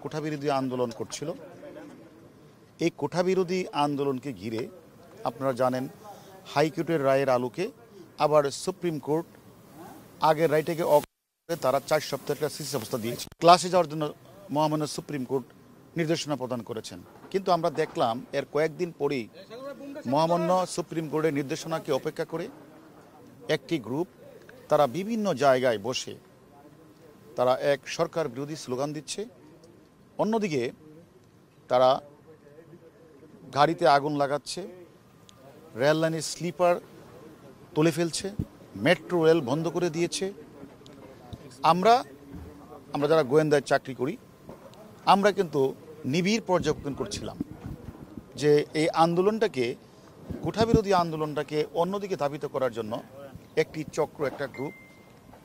কোঠাবিরোধী আন্দোলন করছিল। এই কোঠাবিরোধী আন্দোলনকে ঘিরে আপনারা জানেন হাইকোর্টের রায়ের আলোকে আবার সুপ্রিম কোর্ট আগের রায়টাকে তারা 4 সপ্তাহের একটা স্থিতি অবস্থা দিয়েছে। ক্লাসে যাওয়ার জন্য মহামান্য সুপ্রিম কোর্ট নির্দেশনা প্রদান করেছেন। কিন্তু আমরা দেখলাম এর কয়েকদিন পরেই মহামান্য সুপ্রিম কোর্টের নির্দেশনাকে অপেক্ষা করে একটি গ্রুপ তারা বিভিন্ন জায়গায় বসে তারা এক সরকার বিরোধী স্লোগান দিচ্ছে। অন্যদিকে তারা গাড়িতে আগুন লাগাচ্ছে, রেল লাইনের স্লিপার তুলে ফেলছে, মেট্রো রেল বন্ধ করে দিয়েছে। আমরা যারা গোয়েন্দায় চাকরি করি আমরা কিন্তু নিবিড় পর্যবেক্ষণ করছিলাম যে এই আন্দোলনটাকে কোঠাবিরোধী আন্দোলনটাকে অন্যদিকে ধাবিত করার জন্য একটি চক্র, একটা গ্রুপ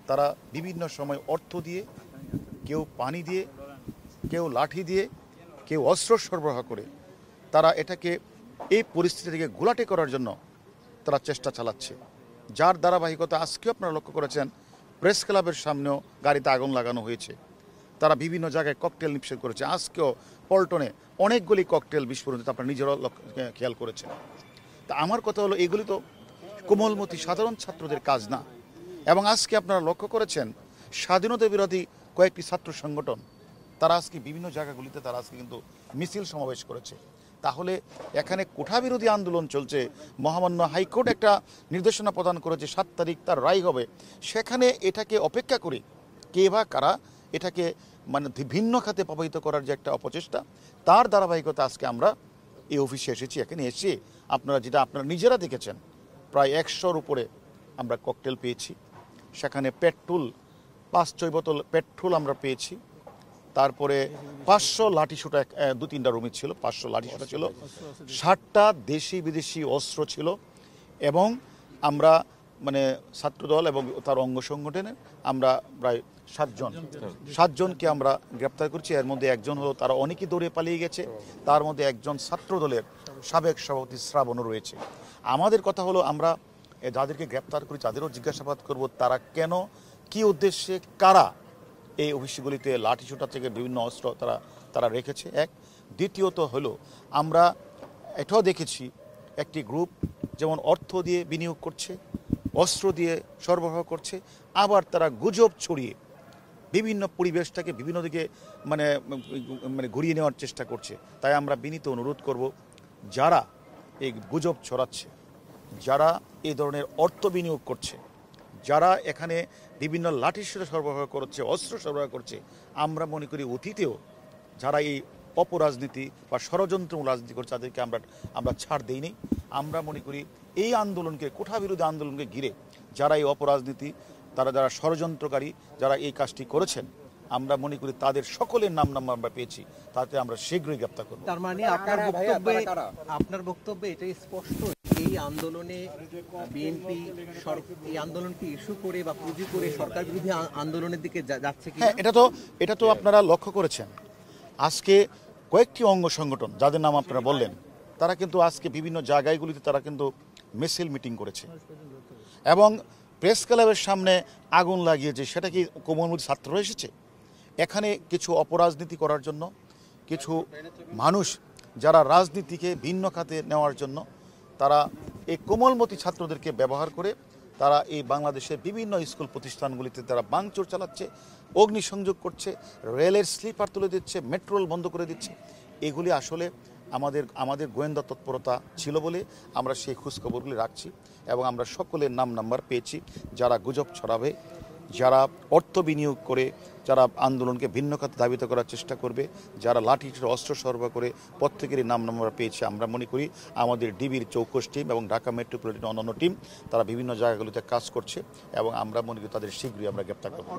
তারা বিভিন্ন সময় অর্থ দিয়ে, কেউ পানি দিয়ে, কেউ লাঠি দিয়ে, কেউ অস্ত্র সরবরাহ করে তারা এটাকে এই পরিস্থিতিটিকে ঘোলাটে করার জন্য তারা চেষ্টা চালাচ্ছে। যার ধারাবাহিকতা আজকেও আপনারা লক্ষ্য করেছেন প্রেস ক্লাবের সামনেও গাড়িতে আগুন লাগানো হয়েছে। তারা বিভিন্ন জায়গায় ককটেল নিক্ষেপ করেছে। আজকেও পল্টনে অনেকগুলি ককটেল বিস্ফোরণ আপনারা নিজেরাও খেয়াল করেছেন। তা আমার কথা হলো এগুলি তো কোমলমতি সাধারণ ছাত্রদের কাজ না। এবং আজকে আপনারা লক্ষ্য করেছেন স্বাধীনতা বিরোধী কয়েকটি ছাত্র সংগঠন তারা আজকে বিভিন্ন জায়গাগুলিতে তারা আজকে কিন্তু মিছিল সমাবেশ করেছে। তাহলে এখানে কোঠাবিরোধী আন্দোলন চলছে, মহামান্য হাইকোর্ট একটা নির্দেশনা প্রদান করেছে 7 তারিখ তার রায় হবে, সেখানে এটাকে অপেক্ষা করে কে বা কারা এটাকে মানে ভিন্ন খাতে প্রভাবিত করার যে একটা অপচেষ্টা, তার ধারাবাহিকতা আজকে আমরা এই অফিসে এসেছি। এখানে এসে আপনারা নিজেরা দেখেছেন প্রায় 100-র উপরে আমরা ককটেল পেয়েছি। সেখানে পেট্রোল 5-6 বোতল পেট্রোল আমরা পেয়েছি। তারপরে 500 লাঠিসোঁটা 2-3টা রুমে ছিল, 500 লাঠিসোঁটা ছিল, 60টা দেশি বিদেশি অস্ত্র ছিল। এবং আমরা মানে ছাত্রদল এবং তার অঙ্গ সংগঠনে আমরা প্রায় 7জনকে আমরা গ্রেপ্তার করছি। এর মধ্যে একজন হলো, তারা অনেকেই দৌড়ে পালিয়ে গেছে, তার মধ্যে একজন ছাত্রদলের সাবেক সভাপতি শ্রাবণও রয়েছে। আমাদের কথা হলো আমরা যাদেরকে গ্রেপ্তার করি তাদেরও জিজ্ঞাসাবাদ করব তারা কেন, কি উদ্দেশ্যে, কারা এই অফিসগুলিতে লাঠিসোঁটা থেকে বিভিন্ন অস্ত্র তারা রেখেছে। এক দ্বিতীয়ত হলো আমরা এটাও দেখেছি একটি গ্রুপ যেমন অর্থ দিয়ে বিনিয়োগ করছে, অস্ত্র দিয়ে সরবরাহ করছে, আবার তারা গুজব ছড়িয়ে বিভিন্ন পরিবেশটাকে বিভিন্ন দিকে মানে ঘুরিয়ে নেওয়ার চেষ্টা করছে। তাই আমরা বিনীত অনুরোধ করব যারা এই গুজব ছড়াচ্ছে, যারা এই ধরনের অর্থ বিনিয়োগ করছে, যারা এখানে বিভিন্ন লাঠিসোঁটা সরবরাহ করছে, অস্ত্র সরবরাহ করছে, আমরা মনে করি অতীতেও যারা এই অপরাজনীতি বা ষড়যন্ত্রমূলক রাজনীতি করছে তাদেরকে আমরা ছাড় দেইনি। আমরা মনে করি এই আন্দোলনকে, কোঠাবিরোধী আন্দোলনকে ঘিরে যারা এই অপরাজনীতি, যারা ষড়যন্ত্রকারী, যারা এই কাজটি করেছেন, আমরা মনে করি তাদের সকলের নাম আমরা পেয়েছি, তাতে আমরা শীঘ্রই গ্রেপ্তার করব। তার মানে আপনার বক্তব্যে এটাই স্পষ্ট, এই আন্দোলনে বিএনপি এই আন্দোলনকে ইস্যু করে বা পুঁজি করে সরকার বিরোধী আন্দোলনের দিকে যাচ্ছে কি? হ্যাঁ, এটা তো আপনারা লক্ষ্য করেছেন। আজকে কয়েকটি অঙ্গ সংগঠন যাদের নাম আপনারা বললেন, তারা কিন্তু আজকে বিভিন্ন জায়গাগুলিতে তারা কিন্তু মিছিল মিটিং করেছে এবং প্রেস ক্লাবের সামনে আগুন লাগিয়েছে। সেটা কি কোমলমতি ছাত্ররা এসেছে? এখানে কিছু অপরাজনীতি করার জন্য, কিছু মানুষ যারা রাজনীতিকে ভিন্ন খাতে নেওয়ার জন্য তারা এই কোমলমতি ছাত্রদেরকে ব্যবহার করে তারা এই বাংলাদেশের বিভিন্ন স্কুল প্রতিষ্ঠানগুলিতে তারা ভাঙচুর চালাচ্ছে, অগ্নিসংযোগ করছে, রেলের স্লিপার তুলে দিচ্ছে, মেট্রো রেল বন্ধ করে দিচ্ছে। এগুলি আসলে আমাদের গোয়েন্দা তৎপরতা ছিল বলে আমরা সেই খোঁজখবরগুলি রাখছি এবং আমরা সকলের নাম্বার পেয়েছি যারা গুজব ছড়াবে, যারা অর্থ বিনিয়োগ করে যারা আন্দোলনকে ভিন্ন খাতে ধাবিত করার চেষ্টা করবে, যারা লাঠি অস্ত্র সরবরাহ করে, প্রত্যেকেরই নাম্বার পেয়েছি। আমরা মনে করি আমাদের ডিবির চৌকস টিম এবং ঢাকা মেট্রোপলিটন অন্যান্য টিম তারা বিভিন্ন জায়গাগুলিতে কাজ করছে এবং আমরা মনে করি তাদের শীঘ্রই আমরা গ্রেপ্তার করব।